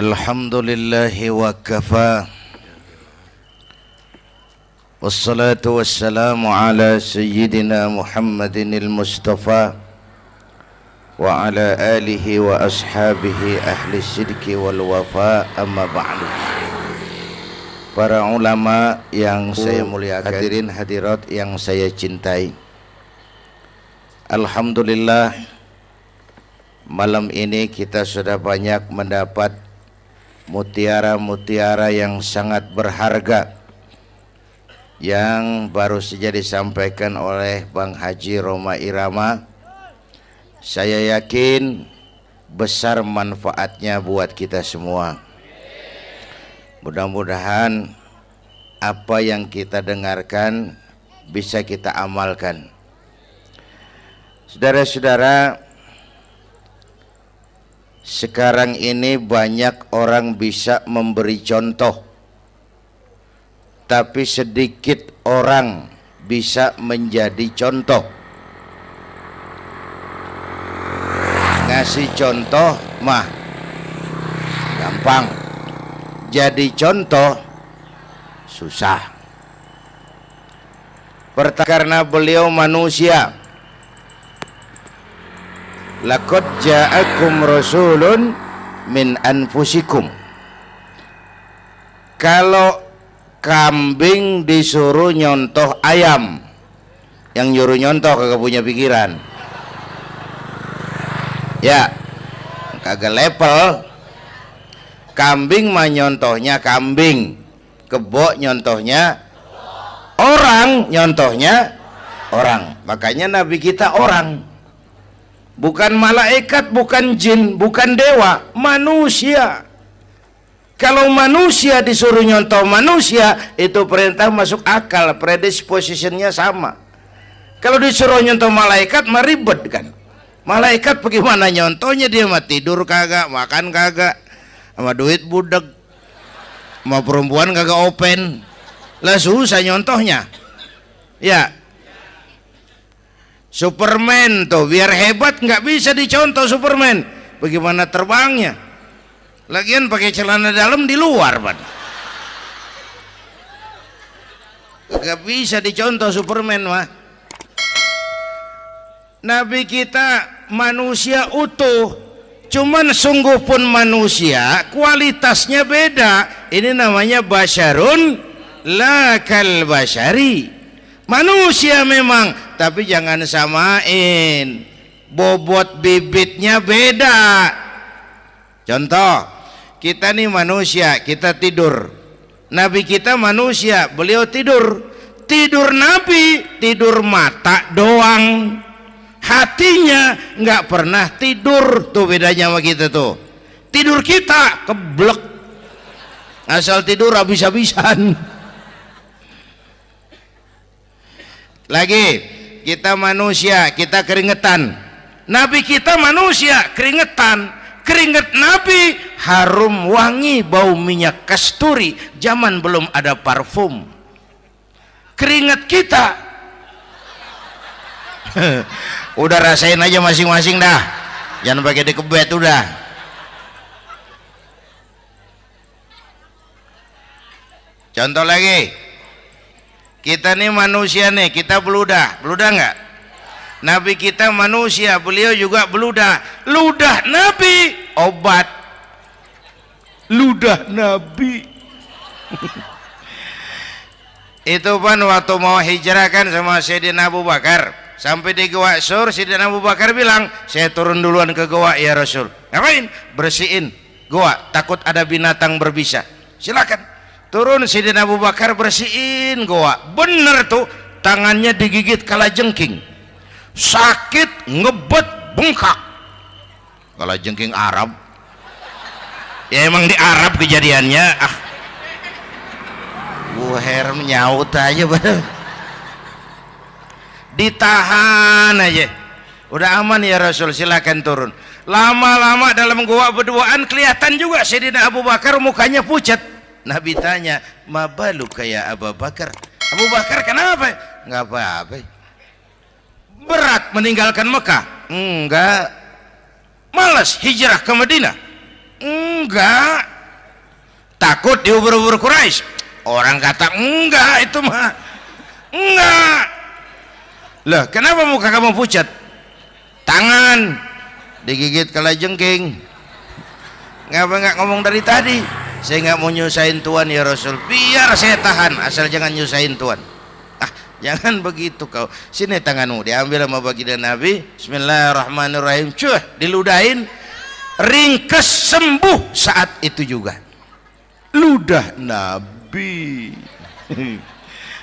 Alhamdulillahi wa kafa. Wassalatu wassalamu ala sayyidina Muhammadinil Mustafa wa ala alihi wa ashabihi ahli sidki wal wafa, amma ba'du. Para ulama yang saya muliakan, hadirin hadirat yang saya cintai, alhamdulillah malam ini kita sudah banyak mendapat mutiara-mutiara yang sangat berharga yang baru saja disampaikan oleh Bang Haji Roma Irama. Saya yakin besar manfaatnya buat kita semua. Mudah-mudahan apa yang kita dengarkan bisa kita amalkan. Saudara-saudara, sekarang ini banyak orang bisa memberi contoh, tapi sedikit orang bisa menjadi contoh. Ngasih contoh mah gampang, jadi contoh susah. Pertama, karena beliau manusia. Laqad ja'akum rasulun min anfusikum. Kalau kambing disuruh nyontoh ayam, yang nyuruh nyontoh kagak punya pikiran, ya kagak level. Kambing mah nyontohnya kambing, kebo nyontohnya orang, nyontohnya orang. Makanya Nabi kita orang, bukan malaikat, bukan jin, bukan dewa, manusia. Kalau manusia disuruh nyontoh manusia, itu perintah masuk akal, predispositionnya sama. Kalau disuruh nyontoh malaikat, mah ribet kan. Malaikat bagaimana nyontohnya, dia mah tidur kagak, makan kagak, sama duit budeg, sama perempuan kagak open, lah susah nyontohnya. Ya, Superman tuh biar hebat nggak bisa dicontoh Superman. Bagaimana terbangnya? Lagian pakai celana dalam di luar, Pak. Nggak bisa dicontoh Superman mah. Nabi kita manusia utuh, cuman sungguh pun manusia, kualitasnya beda. Ini namanya basyarun la kal basyari. Manusia memang, tapi jangan samain, bobot bibitnya beda. Contoh, kita nih manusia, kita tidur. Nabi kita manusia, beliau tidur. Tidur Nabi, tidur mata doang, hatinya nggak pernah tidur. Tuh bedanya sama kita tuh. Tidur kita keblek, asal tidur habis-habisan. Lagi, kita manusia, kita keringetan. Nabi kita manusia, keringetan. Keringet Nabi harum wangi, bau minyak kasturi, zaman belum ada parfum. Keringet kita udah rasain aja masing-masing dah, jangan pakai dikebet udah. Contoh lagi, kita nih manusia nih, kita beludah nggak? Nabi kita manusia, beliau juga beludah. Ludah Nabi obat, ludah Nabi. Itu kan waktu mau hijrah kan sama Sayyidina Abu Bakar, sampai di Gua Sur, Sayyidina Abu Bakar bilang, saya turun duluan ke gua ya Rasul. Ngapain? Bersihin gua, takut ada binatang berbisa. Silakan. Turun Sayyidina Abu Bakar bersihin gua. Bener tuh, tangannya digigit kalajengking, sakit, ngebet, bengkak. Kalajengking Arab, ya emang di Arab kejadiannya. Buher menyaut aja bener. Ditahan aja, udah aman ya Rasul, silakan turun. Lama-lama dalam gua berduaan kelihatan juga Sayyidina Abu Bakar mukanya pucat. Nabi tanya, mabalu kayak Abu Bakar? Abu Bakar kenapa? Nggak apa-apa. Berat meninggalkan Mekah? Enggak. Malas hijrah ke Madinah? Enggak. takut diubur-ubur Quraisy. Orang kata enggak, itu mah enggak. Loh, kenapa muka kamu pucat? Tangan digigit kalajengking. Ngapa nggak ngomong dari tadi? Saya nggak mau nyusahin Tuhan ya Rasul. Biar saya tahan, asal jangan nyusahin Tuhan. Ah, jangan begitu kau. Sini tanganmu, diambil sama baginda Nabi. Bismillahirrahmanirrahim. Cuh, diludahin, ringkes, sembuh saat itu juga. Ludah Nabi.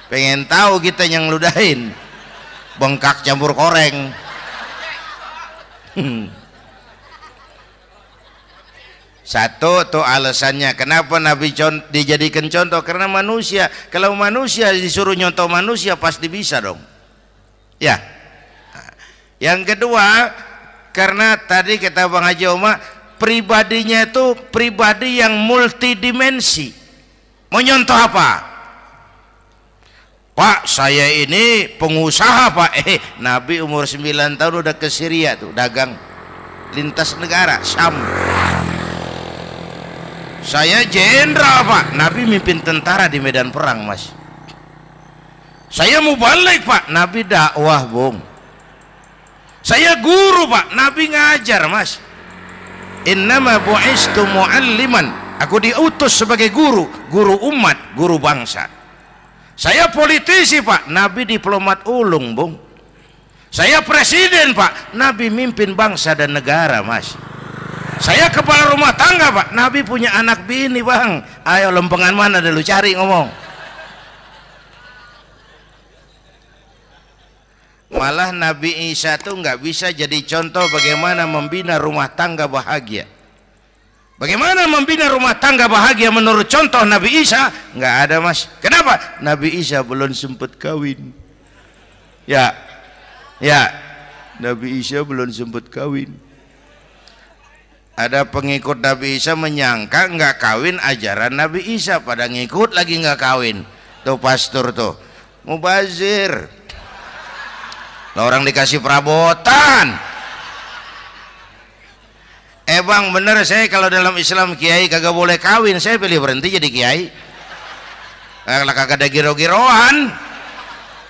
Pengen tahu kita yang ludahin, bengkak campur koreng. Satu tuh alasannya kenapa Nabi dijadikan contoh, karena manusia. Kalau manusia disuruh nyontoh manusia pasti bisa dong ya. Yang kedua, karena tadi kata Bang Haji Oma, pribadinya itu pribadi yang multidimensi. Mau nyontoh apa? Pak, saya ini pengusaha Pak. Nabi umur 9 tahun udah ke Syria tuh, dagang lintas negara Syam. Saya jenderal Pak, Nabi mimpin tentara di medan perang Mas. Saya mau balik Pak, Nabi dakwah Bung. Saya guru Pak, Nabi ngajar Mas. Innama bu'istu mu'alliman, aku diutus sebagai guru, guru umat, guru bangsa. Saya politisi Pak, Nabi diplomat ulung Bung. Saya presiden Pak, Nabi mimpin bangsa dan negara Mas. Saya kepala rumah tangga Pak, Nabi punya anak bini Bang. Ayo lempengan mana dulu cari ngomong. Malah Nabi Isa tuh nggak bisa jadi contoh bagaimana membina rumah tangga bahagia. Bagaimana membina rumah tangga bahagia menurut contoh Nabi Isa? Nggak ada Mas. Kenapa? Nabi Isa belum sempat kawin. Ya, Nabi Isa belum sempat kawin. Ada pengikut Nabi Isa menyangka nggak kawin ajaran Nabi Isa, pada ngikut lagi nggak kawin. Tuh pastor tuh mubazir. Orang dikasih perabotan. Bang, bener saya kalau dalam Islam kiai kagak boleh kawin, saya pilih berhenti jadi kiai. Kalau kagak ada giro-giroan,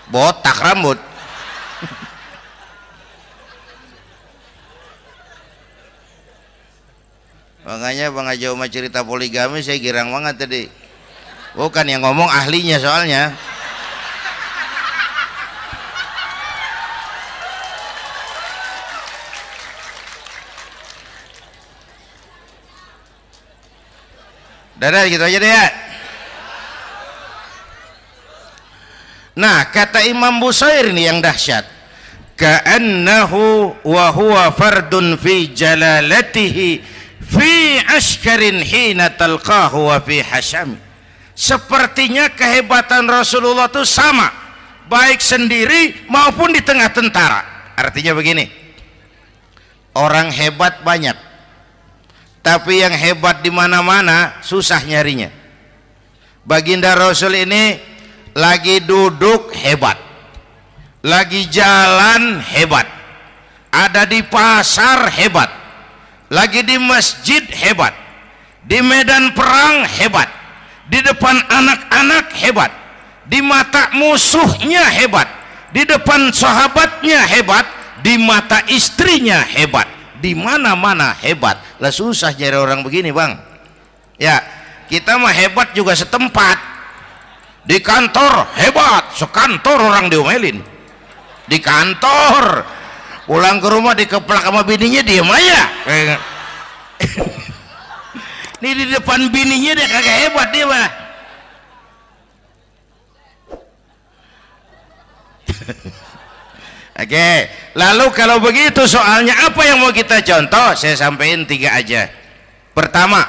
botak rambut. Makanya Bang Haji Oma cerita poligami saya girang banget tadi. Bukan yang ngomong ahlinya soalnya. Dadah gitu aja deh ya. Nah, kata Imam Busair ini yang dahsyat. Ka'annahu wa huwa fardun fi jalalatihi fi askarin hina talqahu wa fi hasham. Sepertinya kehebatan Rasulullah itu sama, baik sendiri maupun di tengah tentara. Artinya begini, orang hebat banyak, tapi yang hebat di mana-mana susah nyarinya. Baginda Rasul ini lagi duduk hebat, lagi jalan hebat, ada di pasar hebat, lagi di masjid hebat, di medan perang hebat, di depan anak-anak hebat, di mata musuhnya hebat, di depan sahabatnya hebat, di mata istrinya hebat, di mana-mana hebat. Lah susah nyari orang begini Bang. Ya, kita mah hebat juga setempat. Di kantor hebat, sekantor orang diomelin. Di kantor, pulang ke rumah dikeplak sama bininya diem aja. Nih di depan bininya dia kagak hebat dia mah. Oke, lalu kalau begitu soalnya apa yang mau kita contoh? Saya sampaikan 3 aja. Pertama,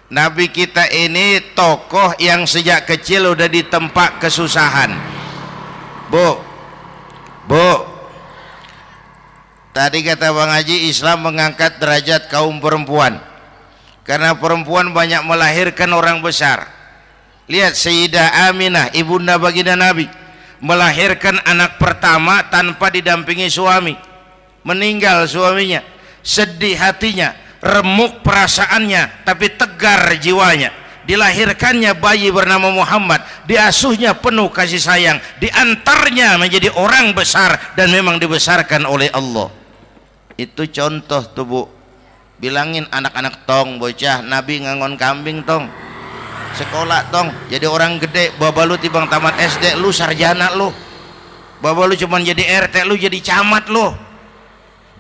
Nabi kita ini tokoh yang sejak kecil udah ditempa kesusahan. Bu, tadi kata Bang Haji, Islam mengangkat derajat kaum perempuan karena perempuan banyak melahirkan orang besar. Lihat Sayyidah Aminah, ibunda baginda Nabi, melahirkan anak pertama tanpa didampingi suami. Meninggal suaminya, sedih hatinya, remuk perasaannya, tapi tegar jiwanya. dilahirkannya bayi bernama Muhammad, diasuhnya penuh kasih sayang, diantarnya menjadi orang besar dan memang dibesarkan oleh Allah. Itu contoh tuh Bu. Bilangin anak-anak tong bocah Nabi ngangon kambing tong, sekolah tong jadi orang gede. Baba lu tibang tamat SD lu sarjana lu, baba lu cuman jadi RT lu jadi camat lu.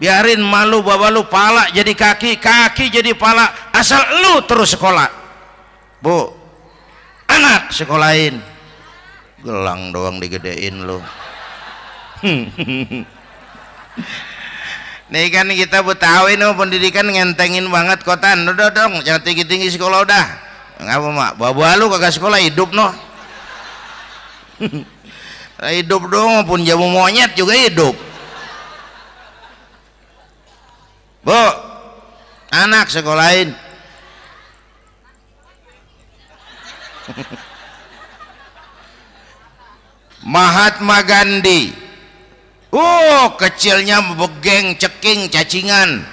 Biarin malu baba lu pala jadi kaki, kaki jadi pala, asal lu terus sekolah. Bu, anak sekolahin, gelang doang digedein lu. Nih kan kita Betawi no pendidikan ngentengin banget kotan. Udah dong jangan tinggi-tinggi sekolah udah. Ngapa mak? Baba lu kagak sekolah hidup no. Hidup dong pun jamu monyet juga hidup. Bu, anak sekolahin. Mahatma Gandhi. Kecilnya begeng, ceking, cacingan,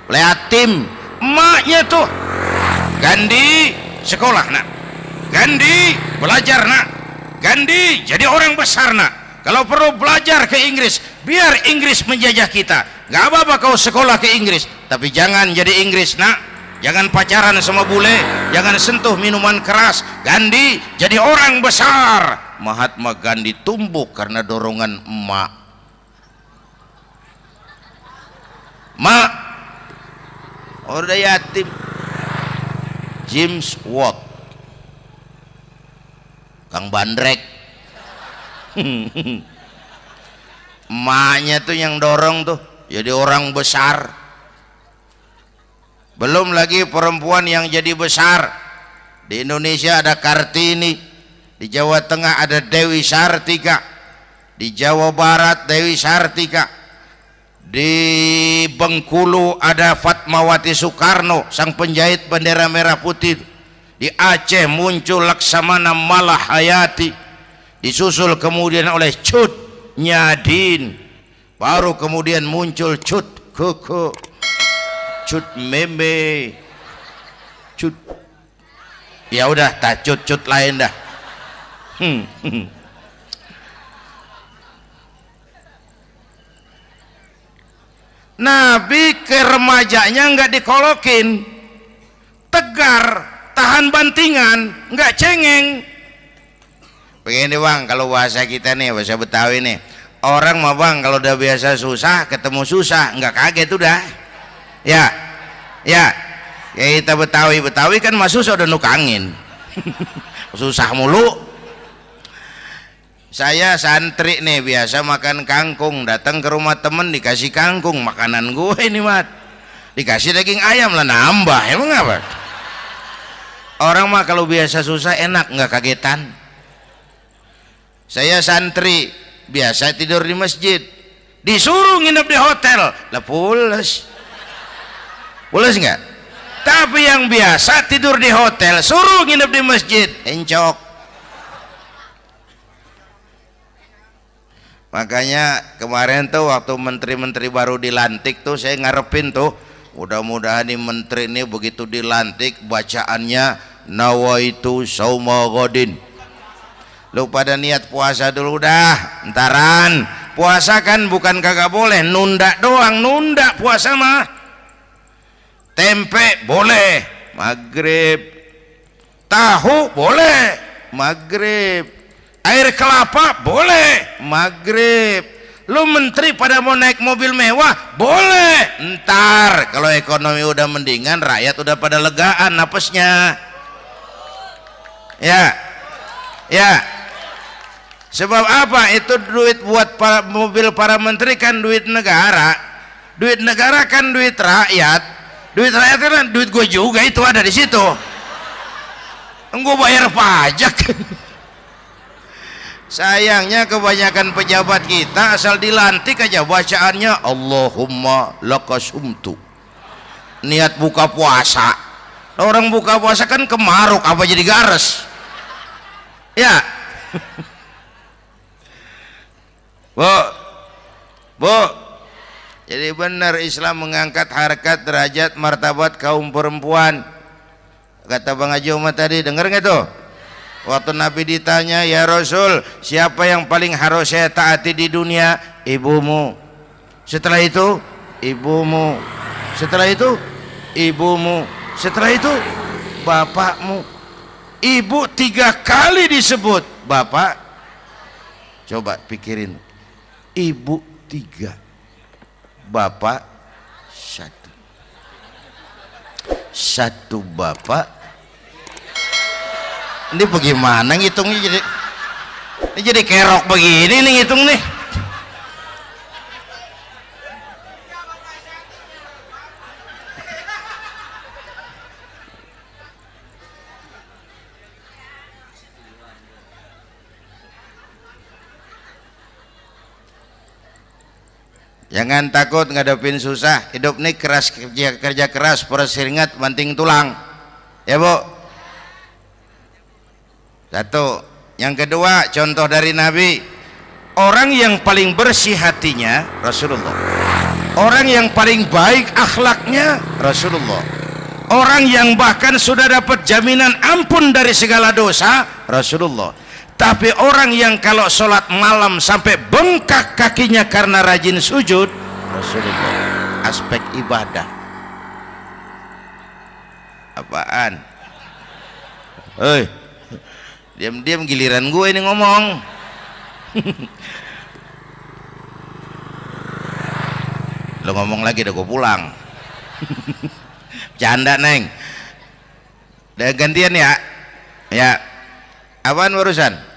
leatim. Emaknya tuh, Gandhi sekolah nak, Gandhi belajar nak, Gandhi jadi orang besar nak. Kalau perlu belajar ke Inggris, biar Inggris menjajah kita. Gak apa-apa kau sekolah ke Inggris, tapi jangan jadi Inggris nak. Jangan pacaran sama bule, jangan sentuh minuman keras. Gandhi jadi orang besar. Mahatma Gandhi tumbuh karena dorongan emak. Mak, udah yatim. James Watt, Kang Bandrek. Emaknya tuh yang dorong tuh jadi orang besar. Belum lagi perempuan yang jadi besar. Di Indonesia ada Kartini, di Jawa Tengah ada Dewi Sartika, di Jawa Barat Dewi Sartika, di Bengkulu ada Fatmawati Soekarno, sang penjahit bendera merah putih. Di Aceh muncul Laksamana Malahayati, disusul kemudian oleh Cut Nyadin, baru kemudian muncul Cut Koko, Cut Meme, Cut, ya udah tak cut lain dah. Nabi ke remajanya nggak dikolokin, tegar, tahan bantingan, nggak cengeng. Begini bang, kalau bahasa kita nih, bahasa Betawi nih, orang mah bang kalau udah biasa susah ketemu susah nggak kaget udah. Ya kita Betawi kan mah susah udah nukangin. Susah mulu. Saya santri nih biasa makan kangkung, datang ke rumah temen dikasih kangkung, makanan gue ini mat, dikasih daging ayam lah nambah, emang apa? Orang mah kalau biasa susah enak nggak kagetan. Saya santri biasa tidur di masjid, disuruh nginep di hotel lah pules nggak? Tapi yang biasa tidur di hotel suruh nginep di masjid encok. Makanya kemarin tuh waktu menteri-menteri baru dilantik tuh saya ngarepin tuh, mudah-mudahan nih menteri ini begitu dilantik bacaannya nawaitu sauma ghadin. Lu pada niat puasa dulu dah, entaran. Puasa kan bukan kagak boleh, nunda doang, nunda puasa mah. Tempe boleh maghrib, tahu boleh maghrib, air kelapa boleh maghrib. Lu menteri pada mau naik mobil mewah boleh, ntar kalau ekonomi udah mendingan, rakyat udah pada legaan napasnya. Ya sebab apa? Itu duit buat mobil para menteri kan duit negara, duit negara kan duit rakyat, duit rakyat kan duit gue juga, itu ada di situ. Gue bayar pajak. Sayangnya kebanyakan pejabat kita asal dilantik aja bacaannya Allahumma lakasumtu, niat buka puasa. Orang buka puasa kan kemaruk apa jadi gares ya. Bu, jadi benar Islam mengangkat harkat derajat martabat kaum perempuan. Kata Bang Haji Umar tadi, dengar nggak tuh? Waktu Nabi ditanya, ya Rasul, siapa yang paling harus saya taati di dunia? Ibumu. Setelah itu, ibumu. Setelah itu, ibumu. Setelah itu, bapakmu. Ibu 3 kali disebut, bapak. Coba pikirin, ibu 3, bapak 1. 1 bapak. Ini bagaimana ngitungnya, jadi kerok begini nih ngitung nih. Jangan takut ngadepin susah. Hidup nih keras, kerja keras, perseringat banting tulang. Ya Bu. 1. Yang kedua, contoh dari Nabi, orang yang paling bersih hatinya Rasulullah. Orang yang paling baik akhlaknya Rasulullah. Orang yang bahkan sudah dapat jaminan ampun dari segala dosa Rasulullah. Tapi orang yang kalau sholat malam sampai bengkak kakinya karena rajin sujud Rasulullah. Aspek ibadah. Apaan? Hei, diam-diam giliran gue ini ngomong. Lo ngomong lagi udah gue pulang. Canda Neng. Udah gantian ya. Ya. Apaan urusan?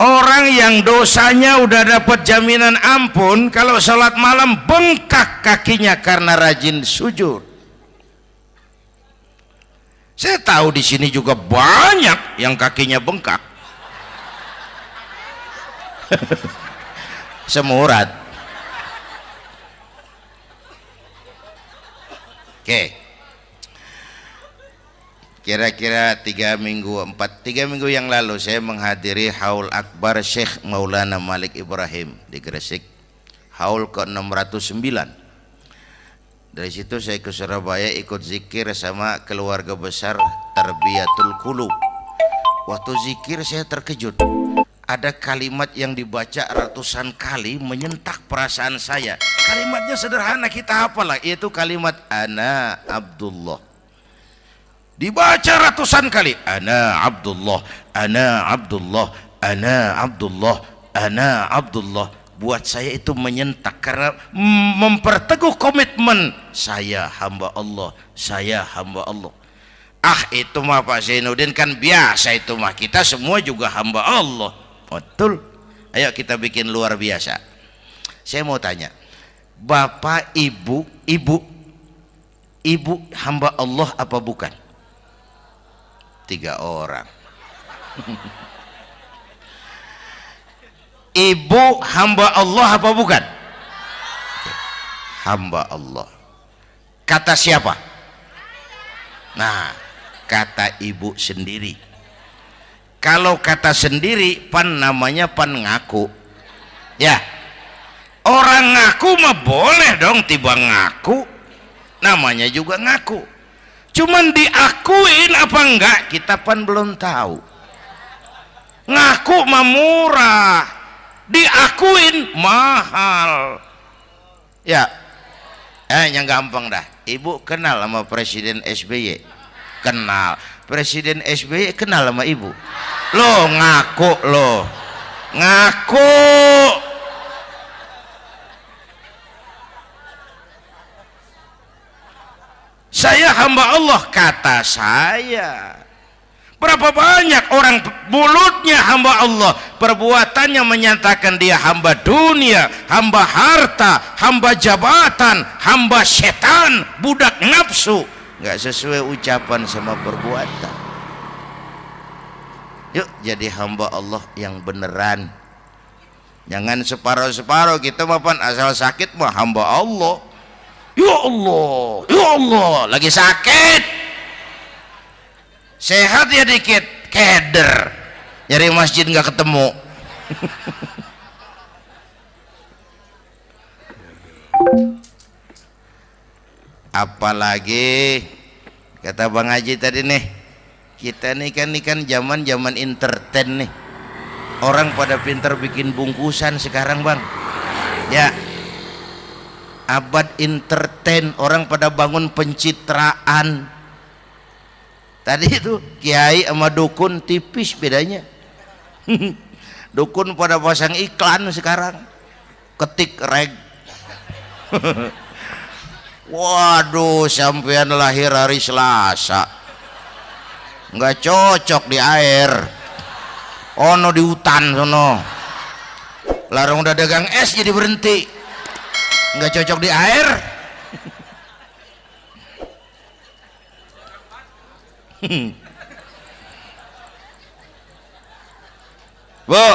Orang yang dosanya udah dapat jaminan ampun, kalau sholat malam bengkak kakinya karena rajin sujud. Saya tahu di sini juga banyak yang kakinya bengkak. Semurat. Oke. Kira-kira 3 minggu yang lalu saya menghadiri haul akbar Syekh Maulana Malik Ibrahim di Gresik, haul ke-609. Dari situ saya ke Surabaya ikut zikir sama keluarga besar Tarbiyatul Qulub. Waktu zikir saya terkejut, ada kalimat yang dibaca ratusan kali menyentak perasaan saya. Kalimatnya sederhana, kita hafalah, yaitu kalimat ana Abdullah. Dibaca ratusan kali, ana Abdullah, ana Abdullah, ana Abdullah, ana Abdullah. Buat saya itu menyentak karena memperteguh komitmen, saya hamba Allah, saya hamba Allah. Ah, itu mah Pak Zainuddin kan biasa, itu mah kita semua juga hamba Allah. Betul. Ayo kita bikin luar biasa. Saya mau tanya, Bapak, Ibu hamba Allah apa bukan? 3 orang. Ibu hamba Allah apa bukan? Hamba Allah. Kata siapa? Nah, kata ibu sendiri. Kalau kata sendiri, pan namanya pan ngaku. Ya, orang ngaku mah boleh dong, tiba ngaku, namanya juga ngaku. Cuman diakuin apa enggak, kita pan belum tahu. Ngaku mah murah, diakuin mahal. Ya, yang gampang dah. Ibu kenal sama Presiden SBY? Kenal. Presiden SBY kenal sama ibu? Lo ngaku, lo ngaku. Saya hamba Allah, kata saya. Berapa banyak orang mulutnya hamba Allah, perbuatannya menyatakan dia hamba dunia, hamba harta, hamba jabatan, hamba setan, budak nafsu. Nggak sesuai ucapan sama perbuatan. Yuk jadi hamba Allah yang beneran. Jangan separuh-separuh, kita mapan asal sakit mah hamba Allah. Ya Allah, ya Allah, lagi sakit, sehat ya dikit, keder, nyari masjid nggak ketemu. Apalagi Kata Bang Haji tadi nih, kita nih kan zaman entertain nih, orang pada pinter bikin bungkusan sekarang Bang ya, abad entertain, orang pada bangun pencitraan. Tadi itu kiai sama dukun tipis bedanya. Dukun pada pasang iklan sekarang, ketik reg. Waduh, sampean lahir hari Selasa, nggak cocok di air, ono di hutan sono. Larang udah dagang es jadi berhenti, nggak cocok di air. Bu,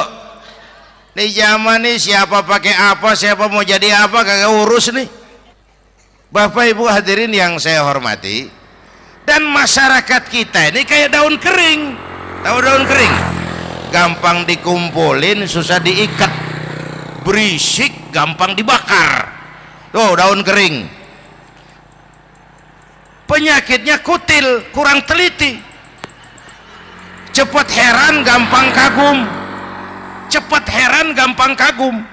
di zaman nih siapa pakai apa, siapa mau jadi apa kagak urus nih. Bapak Ibu hadirin yang saya hormati, dan masyarakat kita ini kayak daun kering. Tahu daun kering? Gampang dikumpulin, susah diikat, berisik, gampang dibakar. Tuh daun kering. Penyakitnya kutil, kurang teliti, cepat heran, gampang kagum. Cepat heran, gampang kagum.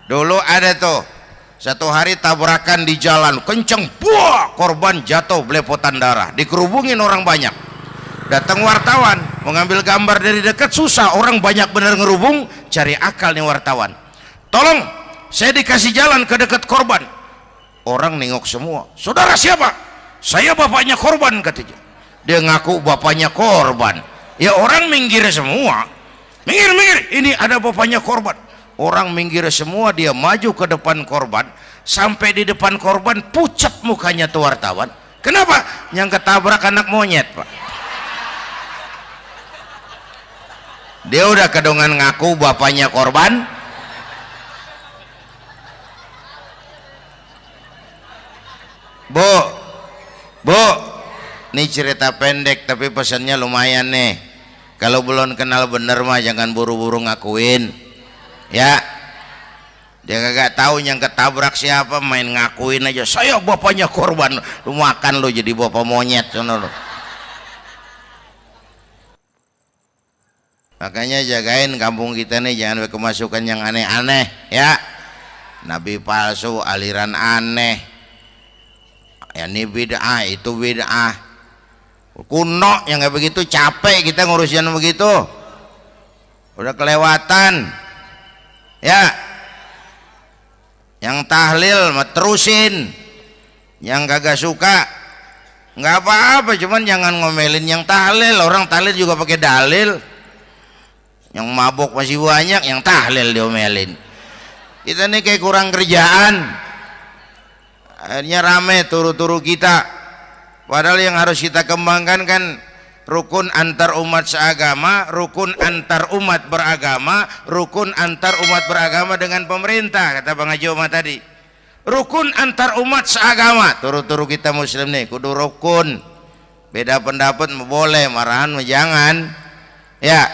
Dulu ada tuh satu hari tabrakan di jalan kenceng, buah, korban jatuh belepotan darah, dikerubungin orang banyak. Datang wartawan mengambil gambar dari dekat, susah, orang banyak bener ngerubung. Cari akal nih wartawan, tolong saya dikasih jalan ke dekat korban. Orang nengok semua, saudara siapa? Saya bapaknya korban katanya. Dia ngaku bapaknya korban. Ya orang minggir semua, minggir, ini ada bapaknya korban. Orang minggir semua, dia maju ke depan korban. Sampai di depan korban pucat mukanya tuh wartawan. Kenapa? Yang ketabrak anak monyet Pak. Dia udah kedongan ngaku bapaknya korban. Bu, ini cerita pendek tapi pesannya lumayan nih. Kalau belum kenal bener mah jangan buru-buru ngakuin ya. Dia kagak tahu yang ketabrak siapa, main ngakuin aja saya bapaknya korban. Lu makan lu jadi bapak monyet sono lu. Makanya jagain kampung kita nih, jangan kemasukan yang aneh-aneh ya. Nabi palsu, aliran aneh ya, ini bid'ah, itu bid'ah kuno yang kayak begitu. Capek kita ngurusin begitu, udah kelewatan ya. Yang tahlil mah terusin, yang kagak suka nggak apa-apa, cuman jangan ngomelin yang tahlil. Orang tahlil juga pakai dalil. Yang mabuk masih banyak, yang tahlil diomelin. Kita nih kayak kurang kerjaan, akhirnya rame turu-turu kita. Padahal yang harus kita kembangkan kan rukun antar umat seagama, rukun antar umat beragama, rukun antar umat beragama dengan pemerintah. Kata Bang Haji Omar tadi, rukun antar umat seagama, turu-turu kita muslim nih kudu rukun. Beda pendapat boleh, marahan jangan ya.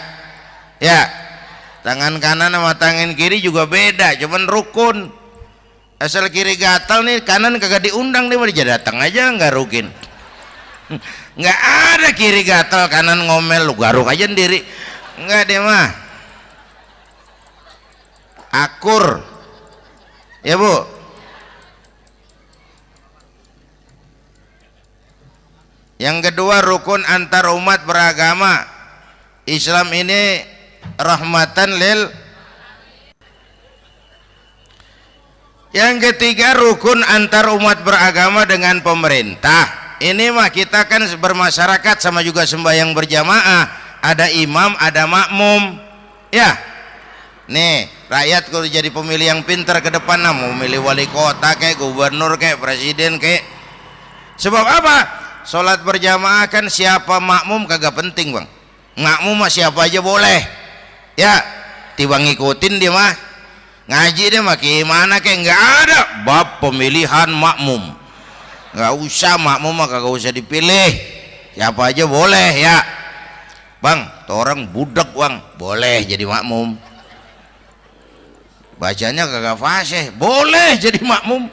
Tangan kanan sama tangan kiri juga beda, cuman rukun. Asal kiri gatal nih, kanan kagak diundang, dia datang aja nggak rukin. Nggak ada kiri gatal kanan ngomel, lu garuk aja sendiri. Nggak, dia mah akur ya Bu. Yang kedua, rukun antar umat beragama. Islam ini rahmatan lil. Yang ketiga, rukun antar umat beragama dengan pemerintah. Ini mah kita kan bermasyarakat sama juga sembahyang berjamaah, ada imam ada makmum ya. Nih rakyat kalau jadi pemilih yang pintar ke depan, mau memilih wali kota kayak gubernur kayak presiden kayak. Sebab apa? Sholat berjamaah kan siapa makmum kagak penting Bang. Makmum mah siapa aja boleh ya, tiba ngikutin dia mah. Ngaji dia mah gimana kayak nggak ada bab pemilihan makmum. Nggak usah, makmum mah kagak usah dipilih, siapa aja boleh ya. Bang, tuh orang budak Bang, boleh jadi makmum. Bacanya kagak fasih, boleh jadi makmum.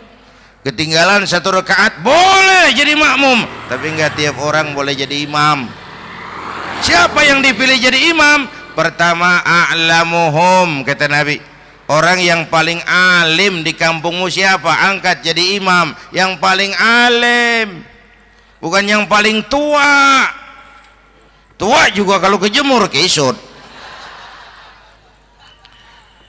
ketinggalan 1 rakaat boleh jadi makmum, tapi enggak tiap orang boleh jadi imam. Siapa yang dipilih jadi imam? Pertama, a'lamuhum, kata Nabi. Orang yang paling alim di kampungmu siapa? Angkat jadi imam. Yang paling alim, bukan yang paling tua. Tua juga kalau kejemur kisut.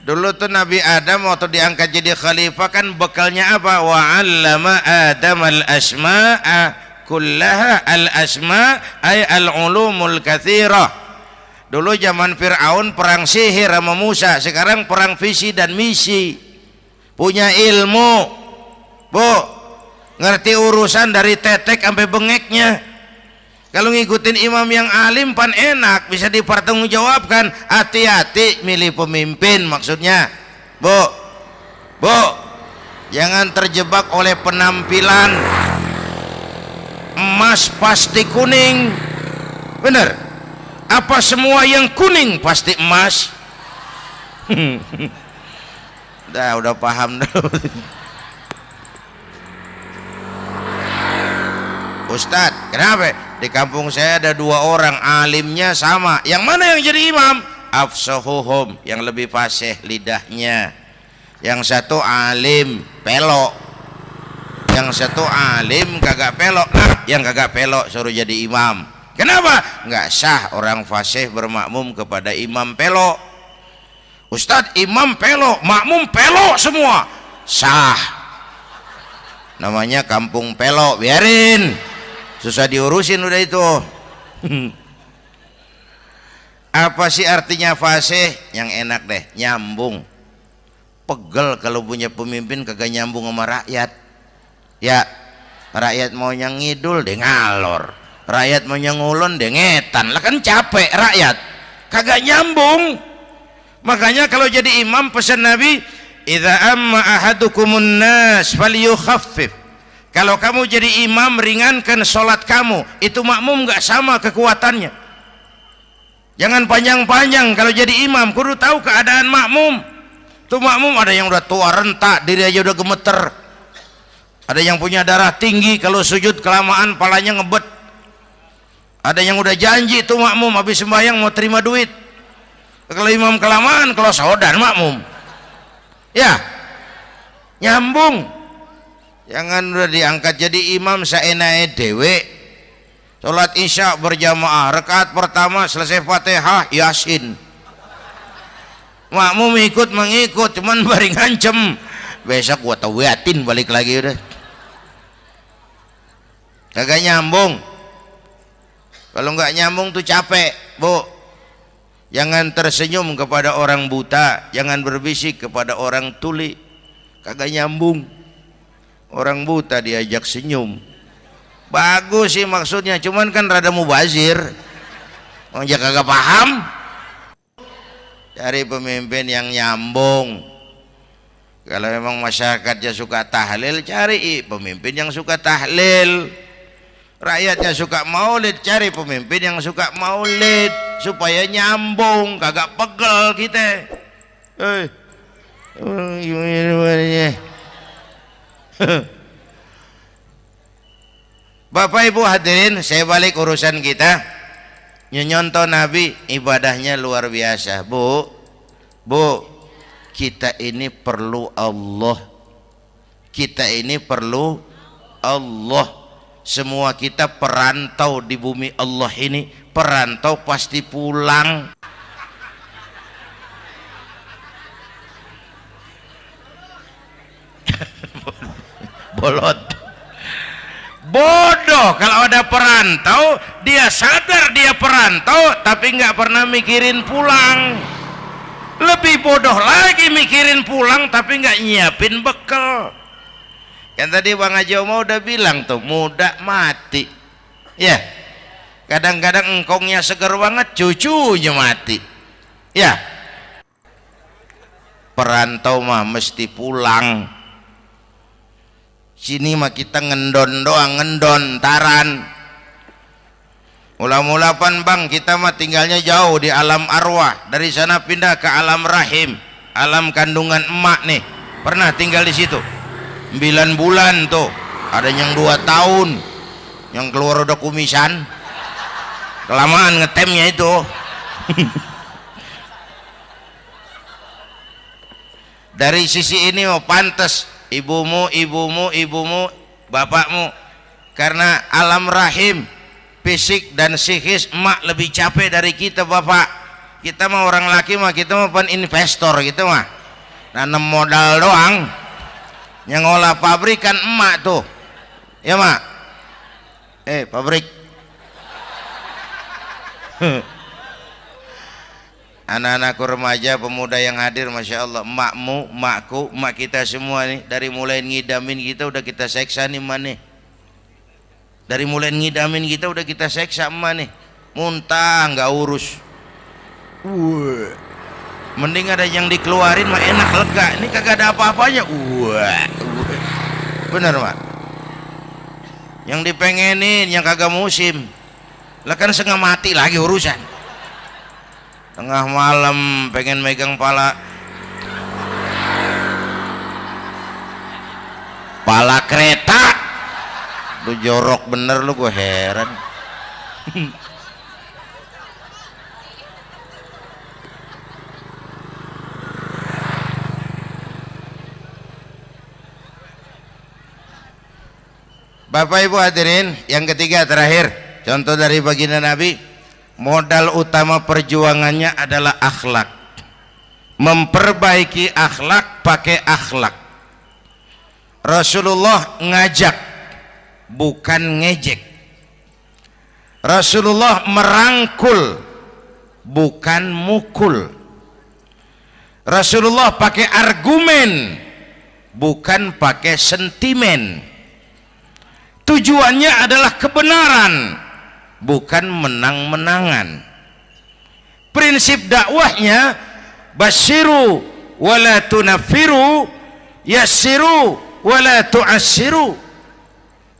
Dulu tuh Nabi Adam waktu diangkat jadi khalifah kan bekalnya apa? Wa 'allama Adam al-asma'a kullaha. Al-asma' ay al-ulumul katsirah. Dulu zaman Fir'aun perang sihir sama Musa, sekarang perang visi dan misi. Punya ilmu, Bu, ngerti urusan dari tetek sampai bengeknya. Kalau ngikutin imam yang alim pan enak, bisa dipertanggungjawabkan. Hati-hati milih pemimpin, maksudnya Bu, jangan terjebak oleh penampilan. Emas pasti kuning, bener? Apa semua yang kuning pasti emas? Udah paham dulu. Ustadz, kenapa? Di kampung saya ada 2 orang alimnya sama. Yang mana yang jadi imam? Afsahuhum, yang lebih fasih lidahnya. Yang satu alim pelok, yang satu alim kagak pelok. Nah, yang kagak pelok suruh jadi imam. Kenapa? Nggak sah orang fasih bermakmum kepada imam pelok. Ustadz, imam pelok, makmum pelok semua. Sah. Namanya kampung pelok, biarin. Susah diurusin udah itu. Apa sih artinya fasih? Yang enak deh, nyambung. Pegel kalau punya pemimpin kagak nyambung sama rakyat. Ya, rakyat mau yang ngidul deh ngalor, rakyat mau yang ngulon deh ngetan. Lah kan capek rakyat, kagak nyambung. Makanya kalau jadi imam pesan Nabi, idza amma ahadukumun nas falyukhaffif. Kalau kamu jadi imam, ringankan sholat kamu. Itu makmum gak sama kekuatannya. Jangan panjang-panjang kalau jadi imam, kudu tahu keadaan makmum. Tuh makmum ada yang udah tua rentak, diri aja udah gemeter. Ada yang punya darah tinggi, kalau sujud kelamaan palanya ngebet. Ada yang udah janji tuh makmum habis sembahyang mau terima duit. Kalau imam kelamaan, kalau saudan makmum. Ya, nyambung. Jangan udah diangkat jadi imam saenake dhewe. Salat isya berjamaah, rakaat pertama selesai Fatihah Yasin. Makmum ikut mengikut, cuman bari ngancem. Besok gua tawiatin balik lagi udah. Kagak nyambung. Kalau nggak nyambung tuh capek, Bu. Jangan tersenyum kepada orang buta, jangan berbisik kepada orang tuli. Kagak nyambung. Orang buta diajak senyum, bagus sih maksudnya, cuman kan rada mubazir. Orang kagak paham. Cari pemimpin yang nyambung. Kalau memang masyarakatnya suka tahlil, cari pemimpin yang suka tahlil. Rakyatnya suka maulid, cari pemimpin yang suka maulid, supaya nyambung, kagak pegel kita. Bapak Ibu hadirin, saya balik urusan kita. Nyontoh Nabi ibadahnya luar biasa. Bu, kita ini perlu Allah. Kita ini perlu Allah. Semua kita perantau di bumi Allah ini. Perantau pasti pulang. Bolot, bodoh kalau ada perantau, dia sadar dia perantau tapi nggak pernah mikirin pulang. Lebih bodoh lagi mikirin pulang tapi nggak nyiapin bekal. Kan tadi Bang Haji Omah udah bilang tuh, muda mati ya. Kadang-kadang engkongnya seger banget, cucunya mati ya. Perantau mah mesti pulang. Sini mah kita ngendon doang, ngendon taran. Mula-mula pan Bang, kita mah tinggalnya jauh di alam arwah. Dari sana pindah ke alam rahim, alam kandungan emak nih. Pernah tinggal di situ? 9 bulan tuh, ada yang 2 tahun, yang keluar udah kumisan, kelamaan ngetemnya itu. Dari sisi ini mau pantas ibumu, bapakmu, karena alam rahim fisik dan psikis emak lebih capek dari kita bapak. Kita mah orang laki mah, kita mah pan investor gitu mah, nanam modal doang. Yang ngolah pabrik kan emak tuh, ya mak. Pabrik. Anak-anakku remaja, pemuda yang hadir, masya Allah, emakmu, emakku, emak kita semua nih, dari mulai ngidamin kita udah kita seksa nih emak nih. Dari mulai ngidamin kita udah kita seksa emak nih, muntah nggak urus. Mending ada yang dikeluarin mah enak, lega. Ini kagak ada apa-apanya. Bener mak. Yang dipengenin yang kagak musim, lah kan setengah mati lagi urusan. Tengah malam pengen megang pala kereta, lu jorok bener lu, gue heran. Bapak Ibu hadirin, yang ketiga terakhir, contoh dari baginda Nabi, modal utama perjuangannya adalah akhlak. Memperbaiki akhlak, pakai akhlak. Rasulullah ngajak, bukan ngejek. Rasulullah merangkul, bukan mukul. Rasulullah pakai argumen, bukan pakai sentimen. Tujuannya adalah kebenaran, bukan menang-menangan. Prinsip dakwahnya basyiru wala tunaffiru, yassiru wala tu'assiru.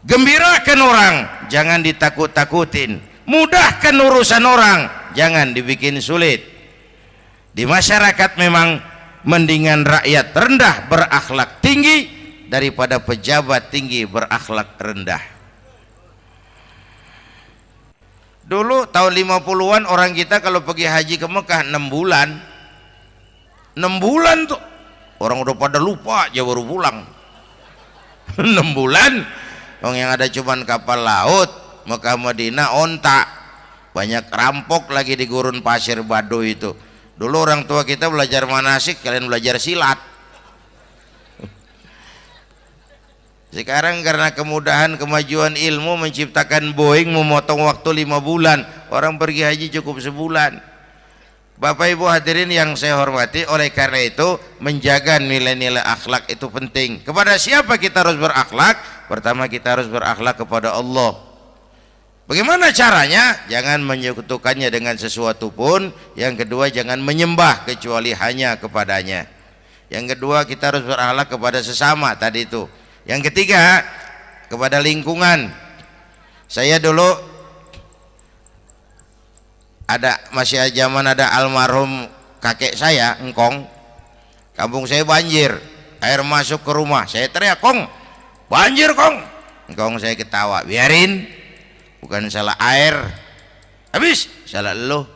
Gembirakan orang, jangan ditakut-takutin. Mudahkan urusan orang, jangan dibikin sulit. Di masyarakat memang mendingan rakyat rendah berakhlak tinggi daripada pejabat tinggi berakhlak rendah. Dulu tahun 50-an orang kita kalau pergi haji ke Mekah 6 bulan. 6 bulan tuh orang udah pada lupa aja baru pulang. 6 bulan orang yang ada cuman kapal laut, Mekah Madinah onta, banyak rampok lagi di gurun pasir Baduy itu. Dulu orang tua kita belajar manasik, kalian belajar silat. Sekarang karena kemudahan kemajuan ilmu menciptakan Boeing memotong waktu 5 bulan, orang pergi haji cukup sebulan. Bapak Ibu hadirin yang saya hormati, oleh karena itu menjaga nilai-nilai akhlak itu penting. Kepada siapa kita harus berakhlak? Pertama, kita harus berakhlak kepada Allah. Bagaimana caranya? Jangan menyekutukannya dengan sesuatu pun. Yang kedua, jangan menyembah kecuali hanya kepadanya. Yang kedua, kita harus berakhlak kepada sesama tadi itu. Yang ketiga, kepada lingkungan. Saya dulu masih zaman ada almarhum kakek saya, engkong. Kampung saya banjir, air masuk ke rumah. Saya teriak, "Kong, banjir Kong." Engkong saya ketawa, "Biarin, bukan salah air." Habis, salah lo.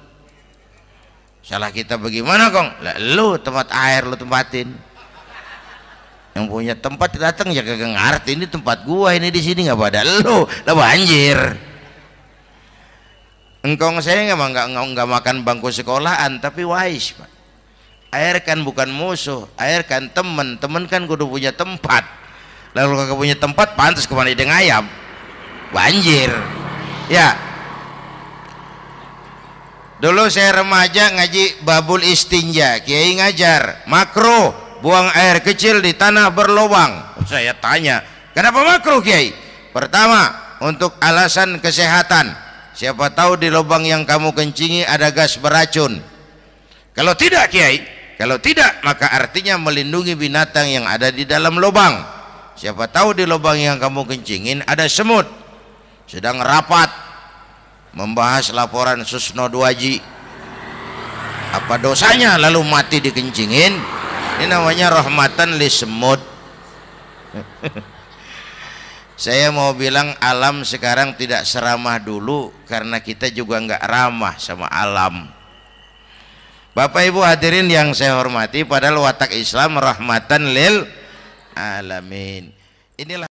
Salah kita bagaimana Kong? Lah lo tempat air lo tempatin. Yang punya tempat datang ya kagak ngerti, ini tempat gua, ini di sini nggak pada lo, lah banjir. Engkong saya nggak makan bangku sekolahan, tapi wise Pak. Air kan bukan musuh, air kan temen kan kudu punya tempat. Lalu kagak punya tempat, pantas kemana dengan ayam, banjir. Ya. Dulu saya remaja ngaji babul istinja, kiai ngajar makruh buang air kecil di tanah berlubang. Saya tanya, kenapa makruh Kiai? Pertama, untuk alasan kesehatan. Siapa tahu di lubang yang kamu kencingi ada gas beracun. Kalau tidak Kiai, kalau tidak maka artinya melindungi binatang yang ada di dalam lubang. Siapa tahu di lubang yang kamu kencingin ada semut sedang rapat membahas laporan Susno 2Ji. Apa dosanya lalu mati dikencingin? Ini namanya rahmatan li semut. Saya mau bilang alam sekarang tidak seramah dulu karena kita juga nggak ramah sama alam. Bapak Ibu hadirin yang saya hormati, padahal watak Islam rahmatan lil alamin. Inilah